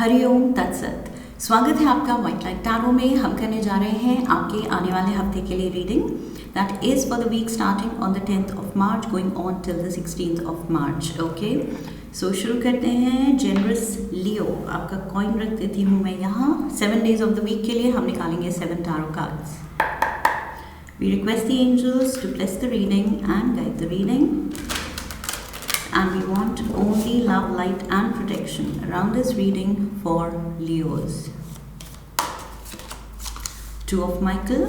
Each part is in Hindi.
हरिओम तत्सत। स्वागत है आपका व्हाइट लाइट टैरो में। हम करने जा रहे हैं आपके आने वाले हफ्ते के लिए reading that is for the week starting on the 10th of March going on till the 16th of March। ओके, सो शुरू करते हैं। जेनरस लियो, आपका कॉइन रख देती हूँ मैं यहाँ। 7 days ऑफ द वीक के लिए हम निकालेंगे 7 tarot cards. We request the angels to bless the reading and guide the reading. And we want only love, light and protection around this reading for Leos. 2 of Michael,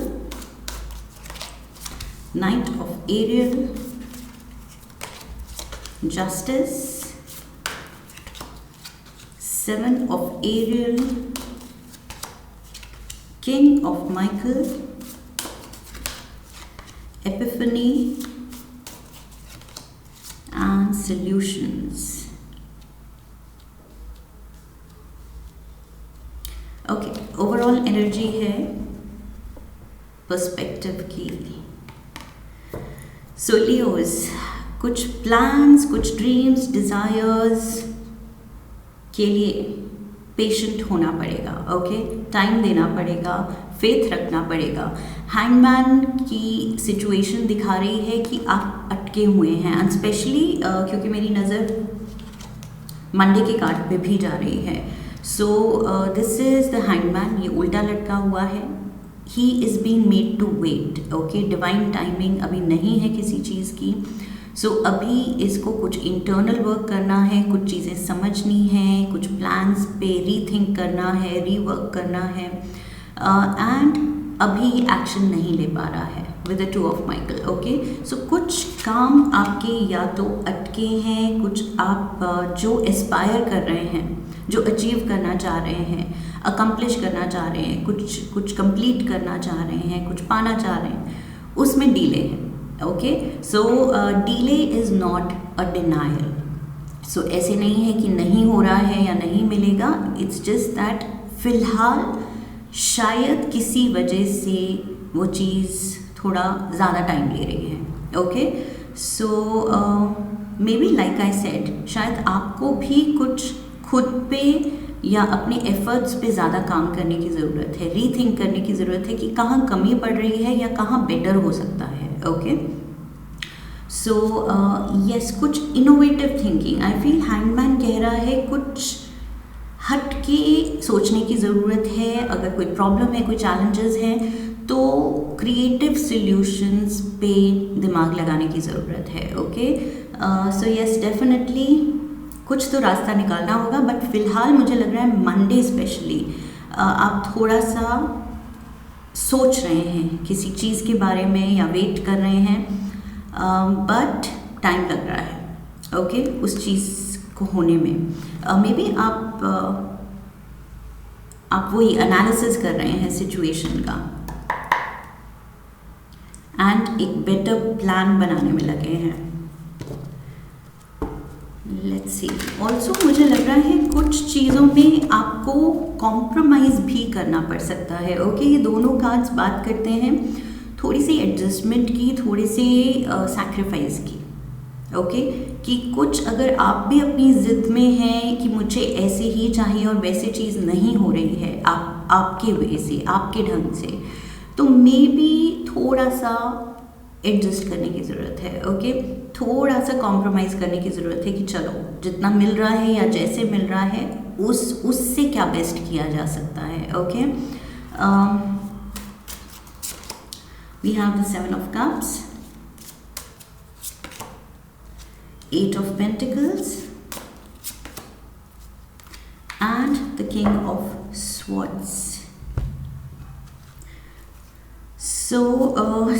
Knight of Ariel, Justice, 7 of Ariel, King of Michael, Epiphany, and solutions. Okay, overall energy है पर्सपेक्टिव की। सो लियोस, कुछ प्लान्स, कुछ ड्रीम्स, डिजायर्स के लिए पेशेंट होना पड़ेगा। ओके, टाइम देना पड़ेगा, फेथ रखना पड़ेगा। हैंगमैन की सिचुएशन दिखा रही है कि आप अटके हुए हैं, एंड स्पेशली क्योंकि मेरी नज़र मंडे के कार्ड पे भी जा रही है। So this is the hangman, ये उल्टा लटका हुआ है। He is being made to wait. Okay, divine timing अभी नहीं है किसी चीज़ की। सो अभी इसको कुछ इंटरनल वर्क करना है, कुछ चीज़ें समझनी हैं, कुछ प्लान्स पे रीथिंक करना है, रीवर्क करना है, एंड अभी एक्शन नहीं ले पा रहा है with the 2 of Michael। Okay, so कुछ काम आपके या तो अटके हैं, कुछ आप जो एस्पायर कर रहे हैं, जो अचीव करना चाह रहे हैं, अकम्प्लिश करना चाह रहे हैं, कुछ कंप्लीट करना चाह रहे हैं, कुछ पाना चाह रहे हैं, उसमें डिले है। Okay, so delay is not a denial. So ऐसे नहीं है कि नहीं हो रहा है या नहीं मिलेगा, इट्स जस्ट दैट फिलहाल शायद किसी वजह से वो चीज़ थोड़ा ज़्यादा टाइम ले रही है। Okay, so may be like I said, शायद आपको भी कुछ खुद पे या अपने एफर्ट्स पे ज़्यादा काम करने की ज़रूरत है, रीथिंक करने की ज़रूरत है कि कहाँ कमी पड़ रही है या कहाँ बेटर हो सकता है। ओके, सो यस, कुछ innovative thinking I feel hangman कह रहा है, कुछ हट के सोचने की ज़रूरत है। अगर कोई प्रॉब्लम है, कोई चैलेंजेस हैं, तो क्रिएटिव सॉल्यूशंस पे दिमाग लगाने की ज़रूरत है। ओके, सो यस, डेफिनेटली कुछ तो रास्ता निकालना होगा, बट फिलहाल मुझे लग रहा है मंडे स्पेशली आप थोड़ा सा सोच रहे हैं किसी चीज़ के बारे में या वेट कर रहे हैं, बट टाइम लग रहा है। ओके, उस चीज़ को होने में मे बी आप वही एनालिसिस कर रहे हैं सिचुएशन का एंड एक बेटर प्लान बनाने में लगे हैं। लेट्स सी, ऑल्सो मुझे लग रहा है कुछ चीज़ों में आपको कॉम्प्रोमाइज़ भी करना पड़ सकता है। ओके, ये दोनों कार्ड्स बात करते हैं थोड़ी सी एडजस्टमेंट की, थोड़ी सी सैक्रिफाइस की। ओके, कि कुछ अगर आप भी अपनी ज़िद में हैं कि मुझे ऐसे ही चाहिए और वैसे चीज़ नहीं हो रही है आपके वे से, आपके ढंग से, तो मे बी थोड़ा सा एडजस्ट करने की ज़रूरत है। ओके, थोड़ा सा कॉम्प्रोमाइज़ करने की ज़रूरत है कि चलो जितना मिल रहा है या जैसे मिल रहा है उससे क्या बेस्ट किया जा सकता है। Okay, we have the 7 of Cups, 8 of Pentacles and the King of Swords. So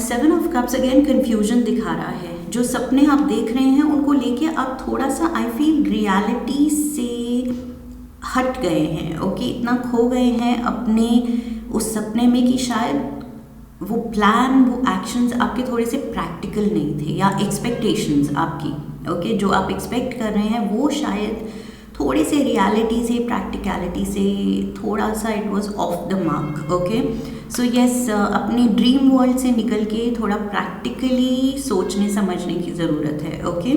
7 of Cups again confusion दिखा रहा है। जो सपने आप देख रहे हैं उनको लेके आप थोड़ा सा आई फील रियलिटी से हट गए हैं। ओके, इतना खो गए हैं अपने उस सपने में कि शायद वो प्लान, वो एक्शंस आपके थोड़े से प्रैक्टिकल नहीं थे, या एक्सपेक्टेशंस आपकी, ओके, जो आप एक्सपेक्ट कर रहे हैं वो शायद थोड़े से रियलिटी से, प्रैक्टिकलिटी से थोड़ा सा it was of the mark. Okay, so yes, अपने ड्रीम वर्ल्ड से निकल के थोड़ा प्रैक्टिकली सोचने समझने की ज़रूरत है। ओके,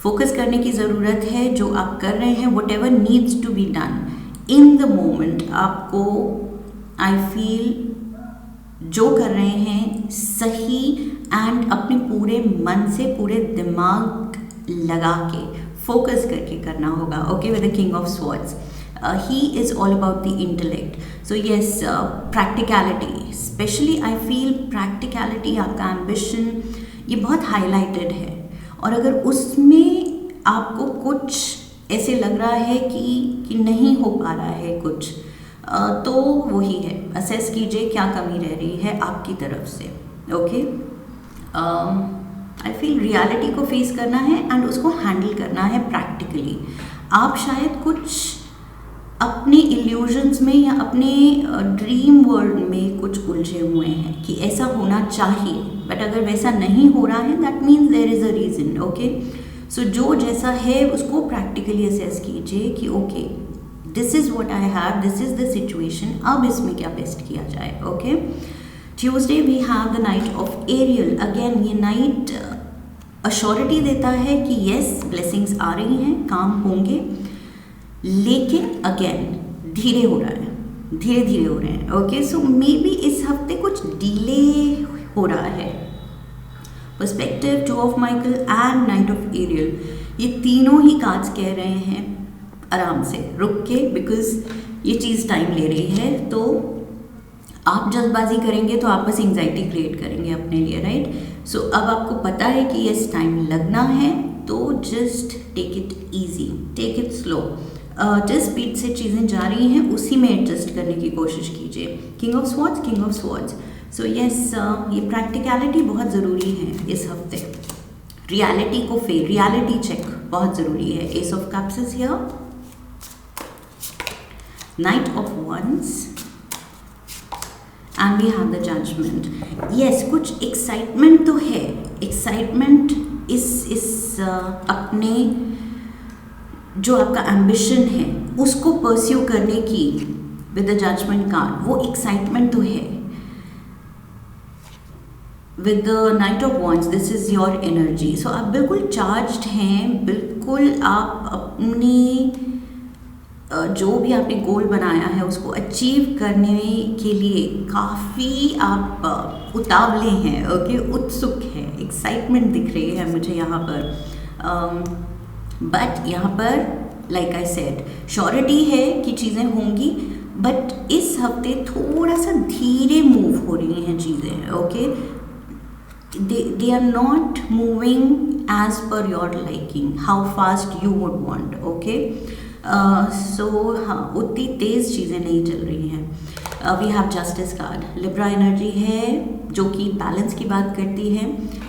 फोकस करने की ज़रूरत है जो आप कर रहे हैं, whatever needs to be done in the moment. आपको आई फील जो कर रहे हैं सही एंड अपने पूरे मन से, पूरे दिमाग लगा के, फोकस करके करना होगा। Okay, with the king of swords, he is all about the intellect. So yes, practicality, especially I feel practicality, आपका ambition ये बहुत highlighted है, और अगर उसमें आपको कुछ ऐसे लग रहा है कि नहीं हो पा रहा है कुछ, तो वही है, असेस कीजिए क्या कमी रह रही है आपकी तरफ से। ओके, आई फील रियलिटी को फेस करना है एंड उसको हैंडल करना है प्रैक्टिकली। आप शायद कुछ अपने इल्यूजन्स में या अपने ड्रीम वर्ल्ड में कुछ उलझे हुए हैं कि ऐसा होना चाहिए, बट अगर वैसा नहीं हो रहा है that means there is a reason. Okay, so जो जैसा है उसको प्रैक्टिकली असेस कीजिए कि okay this is what I have, this is the situation, अब इसमें क्या बेस्ट किया जाए। Okay, Tuesday we have the knight of aerial. Again ये नाइट अश्योरिटी देता है कि येस ब्लेसिंग्स आ रही हैं, काम होंगे, लेकिन अगेन धीरे हो रहा है, धीरे धीरे हो रहे हैं। ओके, सो मे बी इस हफ्ते कुछ डिले हो रहा है। Perspective, two of Michael and knight of Ariel, ये तीनों ही कार्ड्स कह रहे हैं आराम से रुक के, बिकॉज ये चीज़ टाइम ले रही है। तो आप जल्दबाजी करेंगे तो आप बस एंग्जाइटी क्रिएट करेंगे अपने लिए, राइट। सो अब आपको पता है कि यस टाइम लगना है, तो just take it easy, take it slow. जिस स्पीड से चीज़ें जा रही हैं उसी में एडजस्ट करने की कोशिश कीजिए। King of swords, king of swords, so yes ये प्रैक्टिकलिटी बहुत ज़रूरी है इस हफ्ते। रियलिटी को रियलिटी चेक बहुत ज़रूरी है। Ace of cups is here, knight of wands and we have the judgement. Yes, कुछ एक्साइटमेंट तो है, एक्साइटमेंट इस अपने जो आपका एम्बिशन है उसको परस्यू करने की विद द जजमेंट कार्ड, वो एक्साइटमेंट तो है। With the knight of wands, this is your energy. So आप बिल्कुल चार्ज्ड हैं, बिल्कुल आप अपनी जो भी आपने गोल बनाया है उसको अचीव करने के लिए काफ़ी आप उतावले हैं। ओके, उत्सुक हैं, एक्साइटमेंट दिख रही है मुझे यहाँ पर। बट यहाँ पर लाइक आई सेड श्योरिटी है कि चीज़ें होंगी, बट इस हफ्ते थोड़ा सा धीरे मूव हो रही हैं चीज़ें। Okay, they are not moving as per your liking, how fast you would want. Okay, so हाँ, उतनी तेज़ चीज़ें नहीं चल रही हैं। We have justice card, Libra energy है जो कि बैलेंस की बात करती है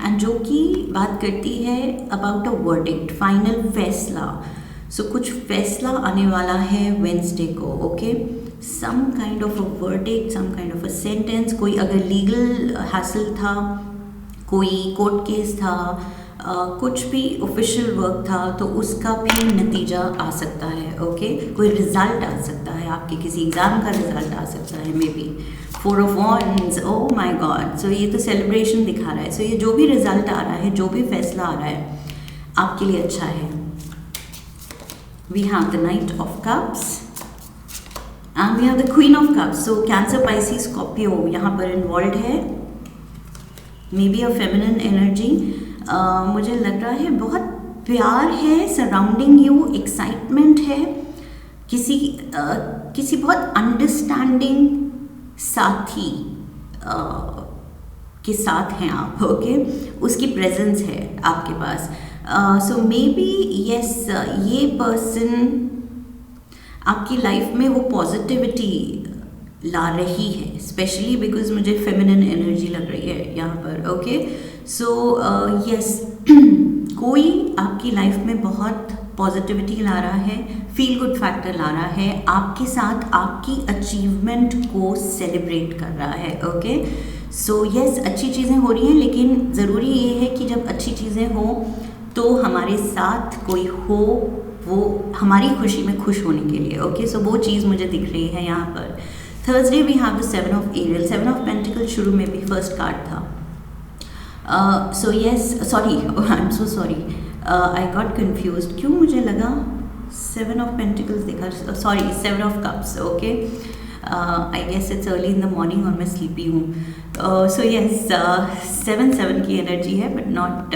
एंड जो कि बात करती है अबाउट अ वर्डिक्ट, फाइनल फैसला। सो कुछ फैसला आने वाला है वेंसडे को। Okay, some kind of a verdict, some kind of a sentence. कोई अगर लीगल हासिल था, कोई कोर्ट केस था, कुछ भी ऑफिशियल वर्क था, तो उसका भी नतीजा आ सकता है। ओके, कोई रिजल्ट आ सकता है, आपके किसी एग्ज़ाम का रिजल्ट आ सकता है, may be. Four of wands, oh my God, so ये तो सेलिब्रेशन दिखा रहा है। सो ये जो भी रिजल्ट आ रहा है, जो भी फैसला आ रहा है, आपके लिए अच्छा है। We have the knight of cups and we have the queen of cups. So Cancer, Pisces, Scorpio यहाँ पर इन्वॉल्व है, मे बी अ फेमिनिन एनर्जी। मुझे लग रहा है बहुत प्यार है सराउंडिंग यू, एक्साइटमेंट है, किसी बहुत अंडरस्टैंडिंग साथी के साथ हैं आप। ओके, उसकी प्रेजेंस है आपके पास। सो मे बी यस, ये पर्सन आपकी लाइफ में वो पॉजिटिविटी ला रही है, स्पेशली बिकॉज मुझे फेमिनिन एनर्जी लग रही है यहाँ पर। ओके, सो यस, कोई आपकी लाइफ में बहुत पॉजिटिविटी ला रहा है, फील गुड फैक्टर ला रहा है, आपके साथ आपकी अचीवमेंट को सेलिब्रेट कर रहा है। ओके, सो यस, अच्छी चीज़ें हो रही हैं, लेकिन ज़रूरी ये है कि जब अच्छी चीज़ें हों तो हमारे साथ कोई हो, वो हमारी खुशी में खुश होने के लिए। ओके, सो वो चीज़ मुझे दिख रही है यहाँ पर। Thursday we have the seven of Ariel. Seven of pentacle शुरू में भी फर्स्ट कार्ड था। So yes, sorry, I am so sorry, I got confuse, क्यों मुझे लगा 7 ऑफ पेंटिकल्स देखा, sorry 7 of cups, okay. I guess it's early in the morning और मैं स्लीपी हूँ। सो येस 7 की एनर्जी है, but not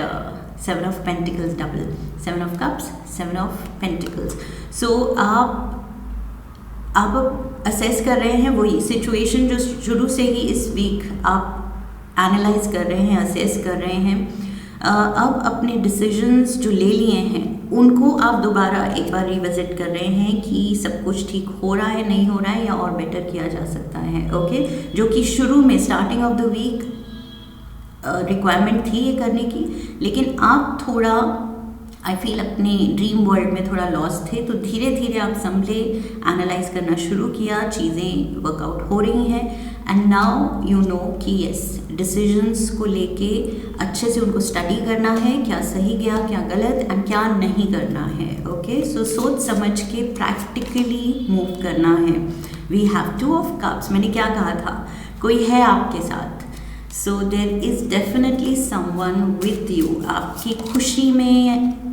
7 of pentacles double, 7 of cups, 7 of pentacles. So आप असेस कर रहे हैं वही सिचुएशन जो शुरू से ही इस वीक आप एनालाइज कर रहे हैं, असेस कर रहे हैं। अब अपने डिसीजंस जो ले लिए हैं उनको आप दोबारा एक बार रिविजिट कर रहे हैं कि सब कुछ ठीक हो रहा है, नहीं हो रहा है, या और बेटर किया जा सकता है, ओके। जो कि शुरू में starting of the week requirement थी ये करने की, लेकिन आप थोड़ा आई फील अपने ड्रीम वर्ल्ड में थोड़ा लॉस थे, तो धीरे धीरे आप संभले, एनालाइज करना शुरू किया, चीज़ें वर्कआउट हो रही हैं, एंड नाउ यू नो कि यस डिसीजंस को लेके अच्छे से उनको स्टडी करना है, क्या सही गया, क्या गलत, एंड क्या नहीं करना है, ओके। सो सोच समझ के प्रैक्टिकली मूव करना है। वी हैव 2 ऑफ कप्स, मैंने क्या कहा था, कोई है आपके साथ, so there is definitely someone with you, आपकी खुशी में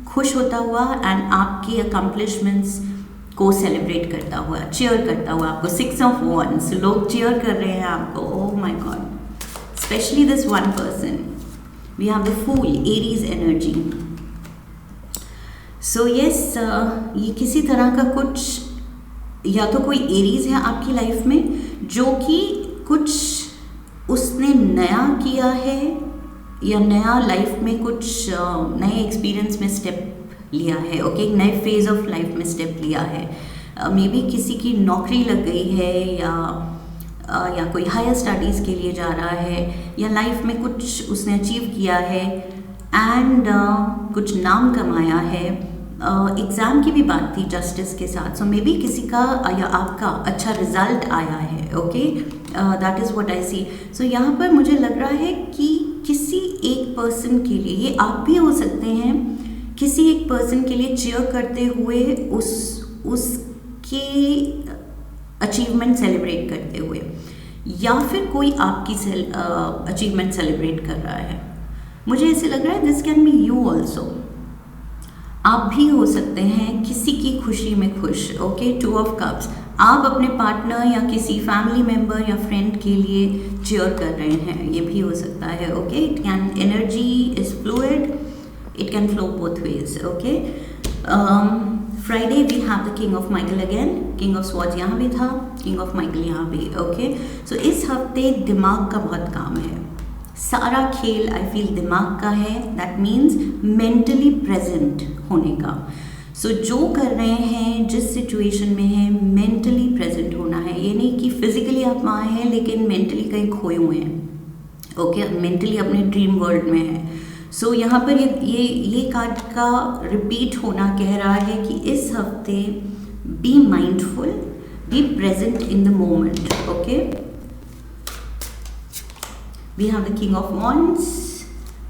खुश होता हुआ एंड आपकी अकम्पलिशमेंट्स को सेलिब्रेट करता हुआ, चीयर करता हुआ आपको। 6 ऑफ wands, लोग चीयर कर रहे हैं आपको, oh my God, specially this one person. We have the fool, Aries energy. So yes, ये किसी तरह का कुछ, या तो कोई एरीज है आपकी लाइफ में जो कि कुछ उसने नया किया है, या नया लाइफ में कुछ नए एक्सपीरियंस में स्टेप लिया है, ओके, एक नए फेज ऑफ लाइफ में स्टेप लिया है। मे बी किसी की नौकरी लग गई है, या कोई हायर स्टडीज़ के लिए जा रहा है, या लाइफ में कुछ उसने अचीव किया है एंड कुछ नाम कमाया है। एग्ज़ाम की भी बात थी जस्टिस के साथ, सो मे बी किसी का या आपका अच्छा रिजल्ट आया है, okay, that is what I see. So यहाँ पर मुझे लग रहा है कि किसी एक पर्सन के लिए, ये आप भी हो सकते हैं, किसी एक पर्सन के लिए चीयर करते हुए उसके अचीवमेंट सेलिब्रेट करते हुए, या फिर कोई आपकी अचीवमेंट सेलिब्रेट कर रहा है। मुझे ऐसे लग रहा है this can be you also, आप भी हो सकते हैं किसी की खुशी में खुश, ओके। 2 ऑफ कप्स, आप अपने पार्टनर या किसी फैमिली मेम्बर या फ्रेंड के लिए चीयर कर रहे हैं, ये भी हो सकता है, okay. It can, energy is fluid, it can flow both ways, okay. Friday we have the King of Michael again, King of Swords यहाँ भी था, King of Michael यहाँ भी, okay. So इस हफ्ते दिमाग का बहुत काम है, सारा खेल आई फील दिमाग का है, that means mentally present होने का। So जो कर रहे हैं, जिस सिचुएशन में है, mentally present होना है। ये नहीं कि फिजिकली आप वहाँ हैं लेकिन mentally कहीं खोए हुए हैं, ओके, mentally अपने ड्रीम वर्ल्ड में है। सो यहाँ पर ये कार्ड का रिपीट होना कह रहा है कि इस हफ्ते be mindful, be present in the moment, okay. We have the king of wands,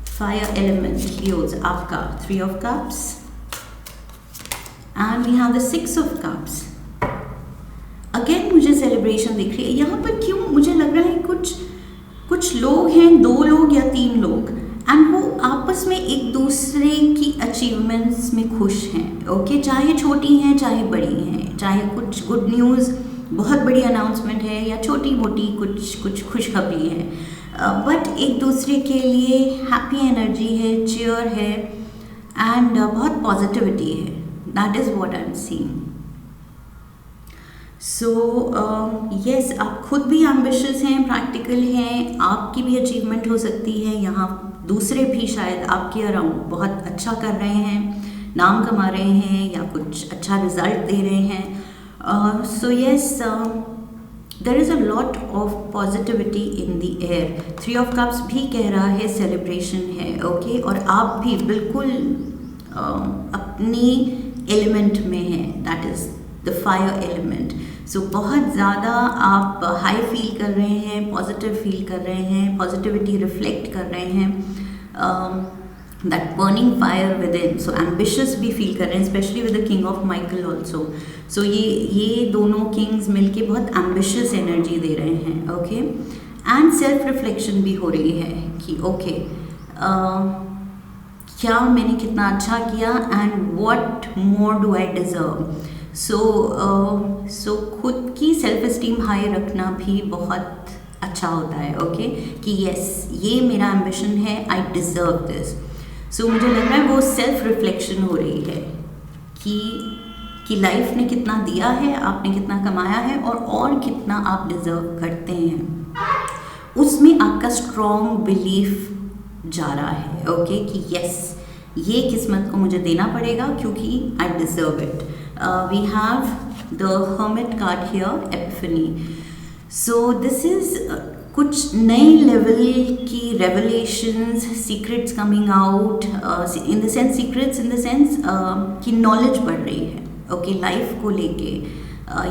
fire element, Leos, आपका 3 of cups, and we have the 6 of cups. Again मुझे सेलिब्रेशन दिख रही है यहाँ पर। क्यों मुझे लग रहा है कुछ लोग हैं, 2 लोग या 3 लोग, एंड वो आपस में एक दूसरे की अचीवमेंट्स में खुश हैं, ओके। चाहे छोटी हैं चाहे बड़ी हैं, चाहे कुछ गुड न्यूज़, बहुत बड़ी अनाउंसमेंट है, या छोटी मोटी कुछ खुशखबरी है, बट एक दूसरे के लिए हैप्पी एनर्जी है, चीयर है, एंड बहुत पॉजिटिविटी है। That is what I am seeing. So yes, आप खुद भी एम्बिशियस हैं, प्रैक्टिकल हैं, आपकी भी अचीवमेंट हो सकती है। यहाँ दूसरे भी शायद आपके अराउंड बहुत अच्छा कर रहे हैं, नाम कमा रहे हैं, या कुछ अच्छा रिजल्ट दे रहे हैं। So yes, there is a lot of positivity in the air. 3 of cups भी कह रहा है सेलिब्रेशन है, ओके, और आप भी बिल्कुल अपनी एलिमेंट में हैं, that is the fire element. So बहुत ज़्यादा आप हाई फील कर रहे हैं, पॉजिटिव फील कर रहे हैं, पॉजिटिविटी रिफ्लेक्ट कर रहे हैं, that burning fire within. So ambitious भी फील कर रहे हैं, specially with the king of Michael also. So ये दोनों किंग्स मिलके बहुत एम्बिशियस एनर्जी दे रहे हैं, ओके। एंड सेल्फ रिफ्लेक्शन भी हो रही है कि ओके, क्या मैंने कितना अच्छा किया and what more do I deserve. So खुद की सेल्फ इस्टीम हाई रखना भी बहुत अच्छा होता है, ओके कि यस ये मेरा एम्बिशन है, आई डिज़र्व दिस। सो मुझे लग रहा है वो सेल्फ रिफ्लेक्शन हो रही है कि लाइफ ने कितना दिया है, आपने कितना कमाया है और कितना आप डिज़र्व करते हैं, उसमें आपका स्ट्रॉन्ग बिलीफ जा रहा है, ओके कि यस ये किस्मत को मुझे देना पड़ेगा क्योंकि I deserve it. We have the hermit card here, epiphany. So this is कुछ नए लेवल की revelations, secrets coming out, in the sense secrets in the sense कि नॉलेज बढ़ रही है, ओके लाइफ को लेके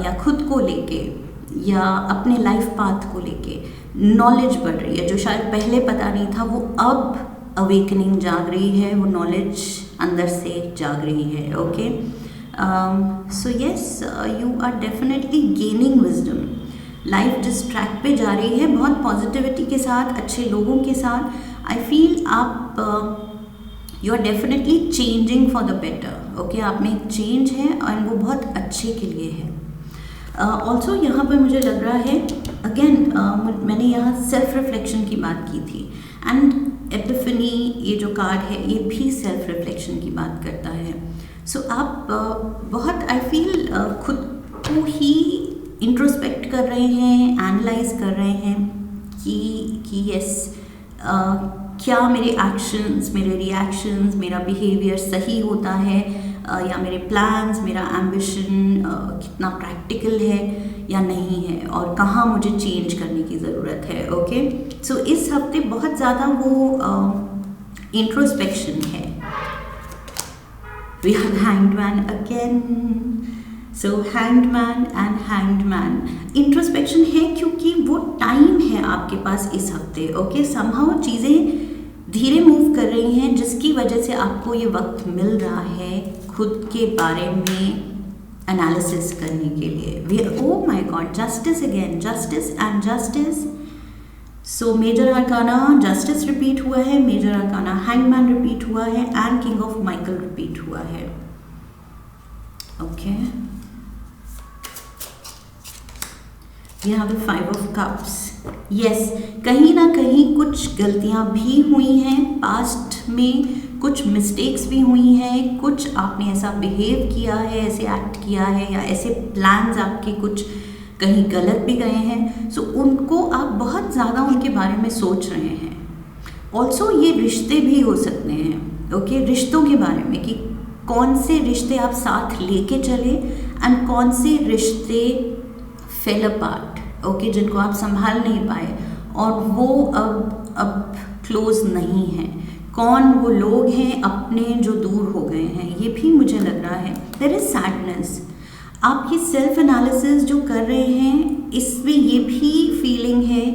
या खुद को लेके या अपने लाइफ पाथ को लेके नॉलेज बढ़ रही है। जो शायद पहले पता नहीं था वो अब अवेकनिंग जाग रही है, वो नॉलेज अंदर से जाग रही है, okay. So yes you are definitely gaining wisdom. Life जिस ट्रैक पे जा रही है बहुत पॉजिटिविटी के साथ, अच्छे लोगों के साथ, आई फील आप you are definitely changing for the better, okay आप में एक चेंज है एंड वो बहुत अच्छे के लिए है। ऑल्सो यहाँ पर मुझे लग रहा है अगेन मैंने यहाँ सेल्फ रिफ्लेक्शन की बात की थी एंड एपिफनी ये जो कार्ड है ये भी सेल्फ रिफ्लेक्शन की बात करता है। सो आप बहुत आई फील खुद को ही इंट्रोस्पेक्ट कर रहे हैं, एनालाइज कर रहे हैं कि यस क्या मेरे एक्शंस, मेरे रिएक्शंस, मेरा बिहेवियर सही होता है या मेरे प्लान्स, मेरा एम्बिशन कितना प्रैक्टिकल है या नहीं है और कहाँ मुझे चेंज करने की ज़रूरत है, ओके। सो इस हफ्ते बहुत ज़्यादा वो इंट्रोस्पेक्शन है। We have hanged man again. So hanged man and hanged man introspection है क्योंकि वो टाइम है आपके पास इस हफ्ते, ओके समहाउ चीज़ें धीरे मूव कर रही हैं जिसकी वजह से आपको ये वक्त मिल रहा है खुद के बारे में एनालिसिस करने के लिए। Oh my God, justice again, justice and justice. So major arcana justice repeat हुआ है, मेजर अरकाना हैंगमैन रिपीट हुआ है and king of Michael repeat हुआ है, okay. We have the 5 of cups. Yes, कहीं ना कहीं कुछ गलतियां भी हुई हैं पास्ट में, कुछ मिस्टेक्स भी हुई हैं, कुछ आपने ऐसा बिहेव किया है, ऐसे एक्ट किया है या ऐसे प्लान्स आपके कुछ कहीं गलत भी गए हैं। सो उनको आप बहुत ज़्यादा उनके बारे में सोच रहे हैं। ऑल्सो ये रिश्ते भी हो सकते हैं, ओके रिश्तों के बारे में कि कौन से रिश्ते आप साथ लेके चले एंड कौन से रिश्ते फेल अपार्ट, ओके जिनको आप संभाल नहीं पाए और वो अब क्लोज नहीं हैं। कौन वो लोग हैं अपने जो दूर हो गए हैं, ये भी मुझे लग रहा है। There is sadness. आप ये सेल्फ एनालिसिस जो कर रहे हैं इसमें ये भी फीलिंग है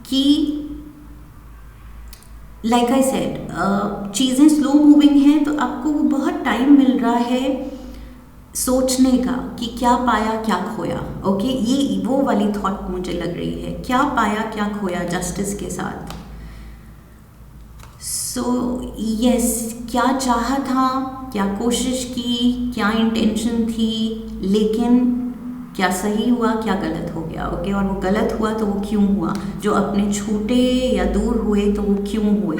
कि लाइक आई सेड चीज़ें स्लो मूविंग हैं तो आपको बहुत टाइम मिल रहा है सोचने का कि क्या पाया क्या खोया, ओके ये वो वाली थॉट मुझे लग रही है, क्या पाया क्या खोया जस्टिस के साथ। सो यस, क्या चाहा था, क्या कोशिश की, क्या इंटेंशन थी, लेकिन क्या सही हुआ क्या गलत हो गया, ओके और वो गलत हुआ तो वो क्यों हुआ, जो अपने छूटे या दूर हुए तो वो क्यों हुए।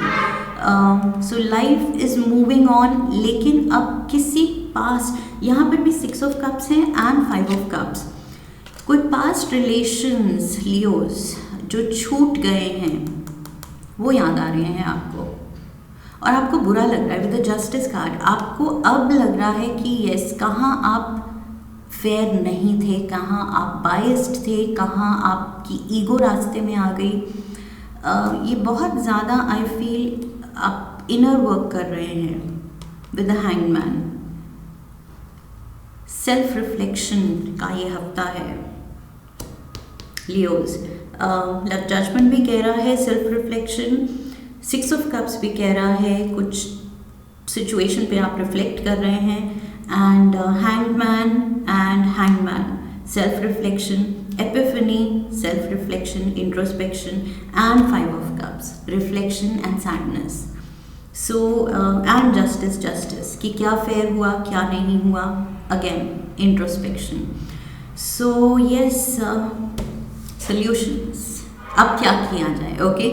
So life is moving on, लेकिन अब किसी पास्ट, यहाँ पर भी 6 ऑफ कप्स हैं एंड 5 ऑफ कप्स, कोई पास्ट रिलेशंस लियोस जो छूट गए हैं वो याद आ रहे हैं आपको और आपको बुरा लग रहा है विद द जस्टिस कार्ड। आपको अब लग रहा है कि यस कहाँ आप फेयर नहीं थे, कहाँ आप बायस्ड थे, कहाँ आपकी ईगो रास्ते में आ गई। ये बहुत ज़्यादा आई फील आप इनर वर्क कर रहे हैं with the hangman. Self reflection का ये हफ्ता है लियोज। लव जजमेंट भी कह रहा है सेल्फ रिफ्लेक्शन, 6 ऑफ कप्स भी कह रहा है कुछ सिचुएशन पे आप रिफ्लेक्ट कर रहे हैं and hangman and hangman self reflection, Epiphany self reflection, introspection and 5 of cups reflection and sadness. So and justice कि क्या फेयर हुआ क्या नहीं हुआ, again introspection. So yes, solutions. अब क्या किया जाए? ओके,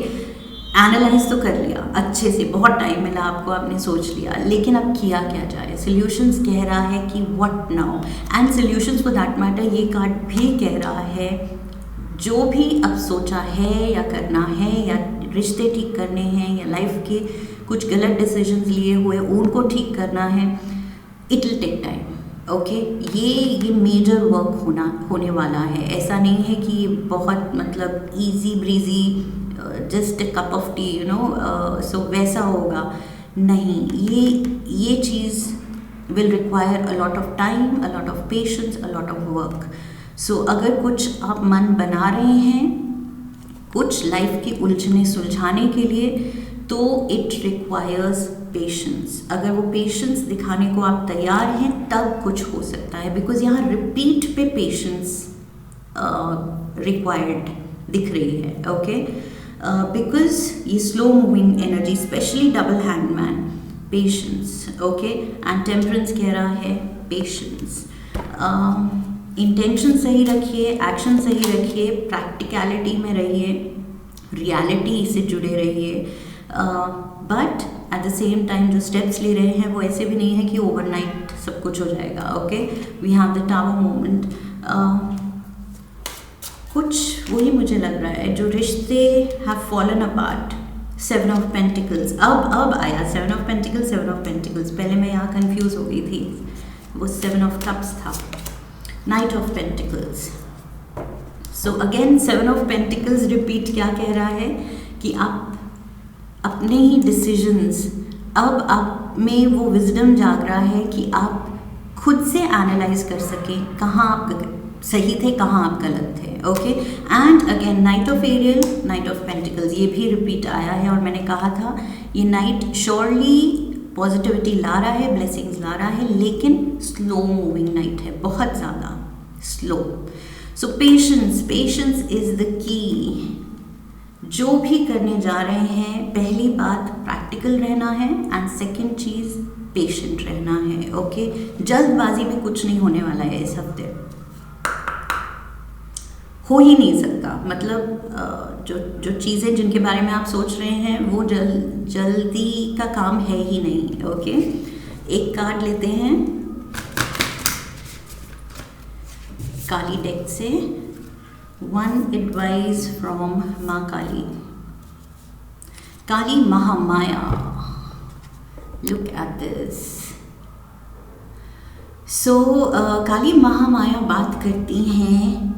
एनालाइज तो कर लिया अच्छे से, बहुत टाइम मिला आपको, आपने सोच लिया, लेकिन अब किया क्या जाए? सॉल्यूशंस कह रहा है कि what now, and solutions for that matter ये कार्ड भी कह रहा है जो भी अब सोचा है या करना है, या रिश्ते ठीक करने हैं, या लाइफ के कुछ गलत डिसीजंस लिए हुए उनको ठीक करना है, it will take time. Okay, ये मेजर वर्क होने वाला है. ऐसा नहीं है कि ये बहुत मतलब easy breezy just a cup of tea so वैसा होगा. नहीं, ये चीज़ will require a lot of time, a lot of patience, a lot of work. So अगर कुछ आप मन बना रहे हैं कुछ लाइफ की उलझने सुलझाने के लिए, तो इट रिक्वायर्स पेशेंस. अगर वो पेशेंस दिखाने को आप तैयार हैं तब कुछ हो सकता है, बिकॉज यहाँ रिपीट पे पेशेंस रिक्वायर्ड दिख रही है. ओके, बिकॉज ये slow moving energy, specially double handman, patience. Okay, and temperance कह रहा है पेशेंस. इंटेंशन सही रखिए, एक्शन सही रखिए, प्रैक्टिकलिटी में रहिए, रियलिटी से जुड़े रहिए, but at the same time जो स्टेप्स ले रहे हैं वो ऐसे भी नहीं है कि ओवरनाइट सब कुछ हो जाएगा. Okay, we have the tower moment. कुछ वही मुझे लग रहा है, जो रिश्ते have fallen apart. 7 of pentacles अब आया. 7 ऑफ पेंटिकल्स, 7 ऑफ पेंटिकल्स. पहले मैं यहाँ कंफ्यूज हो गई थी, वो 7 ऑफ कप्स था. Night of pentacles. So again 7 of pentacles repeat क्या कह रहा है कि आप अपने ही डिसीजंस, अब आप में वो विजडम जाग रहा है कि आप खुद से एनालाइज कर सकें कहाँ आप सही थे, कहाँ आप गलत थे. Okay, and again knight of Ariel, knight of pentacles, ये भी रिपीट आया है. और मैंने कहा था ये नाइट श्योरली पॉजिटिविटी ला रहा है, ब्लेसिंग्स ला रहा है, लेकिन स्लो मूविंग नाइट है, बहुत ज़्यादा slow. So patience is the key. जो भी करने जा रहे हैं, पहली बात प्रैक्टिकल रहना है, एंड सेकंड चीज़ पेशेंट रहना है. ओके, जल्दबाजी में कुछ नहीं होने वाला है इस हफ्ते, हो ही नहीं सकता. मतलब जो चीज़ें जिनके बारे में आप सोच रहे हैं वो जल्दी का काम है ही नहीं. ओके, एक कार्ड लेते हैं काली डेक से. वन एडवाइस फ्रॉम माँ काली. काली महामाया, लुक एट दिस. सो काली महामाया बात करती हैं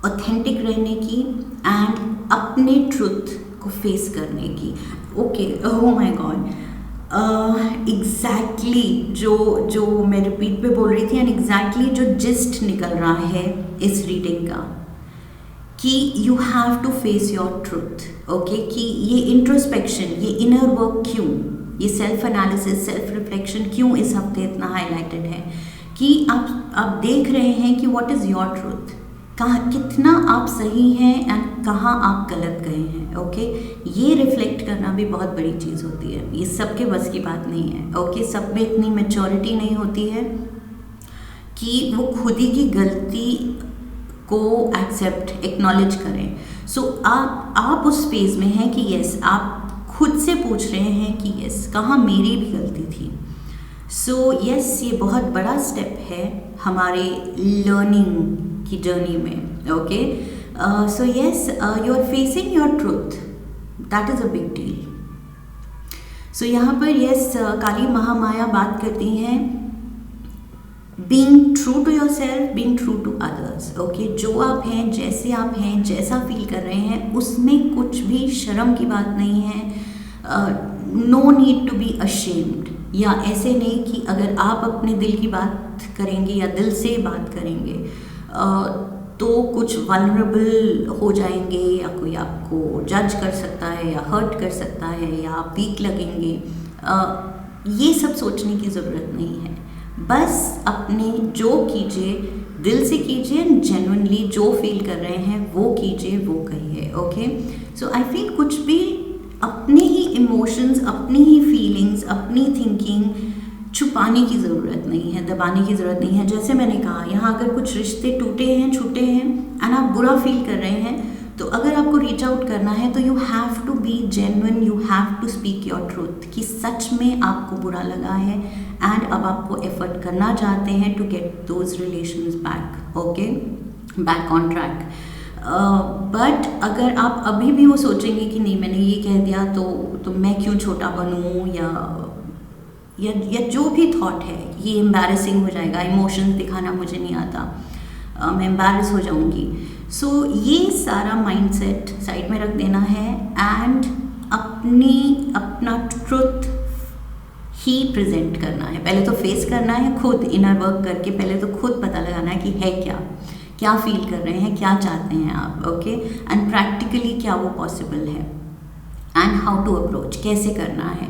ऑथेंटिक रहने की एंड अपने ट्रुथ को फेस करने की. Okay, oh my God, exactly जो मैं रिपीट पे बोल रही थी, एंड एग्जैक्टली जो जिस्ट निकल रहा है इस रीडिंग का, कि you have to face your truth. Okay, कि ये इंट्रोस्पेक्शन, ये इनर वर्क क्यों, ये सेल्फ एनालिसिस, सेल्फ रिफ्लेक्शन क्यों इस हफ्ते इतना हाईलाइटेड है, कि आप देख रहे हैं कि व्हाट इज़ योर ट्रुथ, कहाँ कितना आप सही हैं एंड कहाँ आप गलत गए हैं. ओके, ये रिफ्लेक्ट करना भी बहुत बड़ी चीज़ होती है, ये सबके बस की बात नहीं है. ओके, सब में इतनी मैच्योरिटी नहीं होती है कि वो खुद ही की गलती को एक्सेप्ट, एक्नॉलेज करें. सो आप उस फेज में हैं कि यस, आप खुद से पूछ रहे हैं कि यस, कहाँ मेरी भी गलती थी. सो यस, ये बहुत बड़ा स्टेप है हमारे लर्निंग की जर्नी में. Okay, so yes, you are facing your truth, that is a big deal. So यहाँ पर यस, काली महामाया बात करती हैं being true to yourself, being true to others. Okay, जो आप हैं, जैसे आप हैं, जैसा फील कर रहे हैं, उसमें कुछ भी शर्म की बात नहीं है. No need to be ashamed, या ऐसे नहीं कि अगर आप अपने दिल की बात करेंगे या दिल से बात करेंगे तो कुछ वल्नरेबल हो जाएंगे, या कोई आपको जज कर सकता है या हर्ट कर सकता है, या आप वीक लगेंगे. ये सब सोचने की ज़रूरत नहीं है. बस अपने जो कीजिए दिल से कीजिए, जेन्युइनली जो फील कर रहे हैं वो कीजिए, वो कहिए. ओके, सो आई फील कुछ भी अपने ही इमोशंस, अपनी ही फीलिंग्स, अपनी थिंकिंग छुपाने की ज़रूरत नहीं है, दबाने की ज़रूरत नहीं है। जैसे मैंने कहा, यहाँ अगर कुछ रिश्ते टूटे हैं, छूटे हैं एंड आप बुरा फील कर रहे हैं, तो अगर आपको रीच आउट करना है तो you have to be genuine, you have to speak your truth कि सच में आपको बुरा लगा है एंड अब आपको एफर्ट करना चाहते हैं to get those relations back, okay, back on track. But अगर आप अभी भी वो सोचेंगे कि नहीं मैंने ये कह दिया तो मैं क्यों छोटा बनूं, या जो भी थॉट है, ये एम्बैरेसिंग हो जाएगा, इमोशंस दिखाना मुझे नहीं आता, मैं एम्बैरस हो जाऊंगी। सो ये सारा माइंडसेट साइड में रख देना है एंड अपना ट्रुथ ही प्रेजेंट करना है। पहले तो फेस करना है खुद, इनर वर्क करके पहले तो खुद पता लगाना है कि है क्या फील कर रहे हैं, क्या चाहते हैं आप, ओके, एंड प्रैक्टिकली क्या वो पॉसिबल है एंड हाउ टू अप्रोच, कैसे करना है,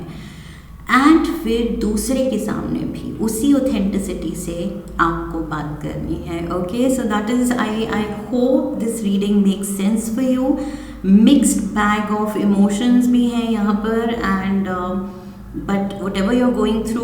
एंड फिर दूसरे के सामने भी उसी ऑथेंटिसिटी से आपको बात करनी है, okay. So that is, I hope this reading makes sense for you. Mixed bag of emotions भी हैं यहाँ पर and but whatever you are going through,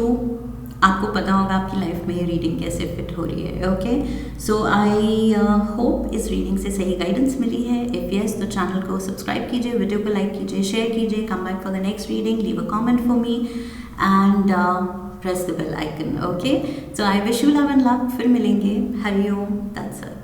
आपको पता होगा आपकी लाइफ में ये रीडिंग कैसे फिट हो रही है, ओके। सो आई होप इस रीडिंग से सही गाइडेंस मिली है। इफ यस तो चैनल को सब्सक्राइब कीजिए, वीडियो को लाइक कीजिए, शेयर कीजिए, come back for the next reading, leave a comment for me and press the bell icon, okay. So I wish you love and luck. फिर मिलेंगे। Hariom, that's it.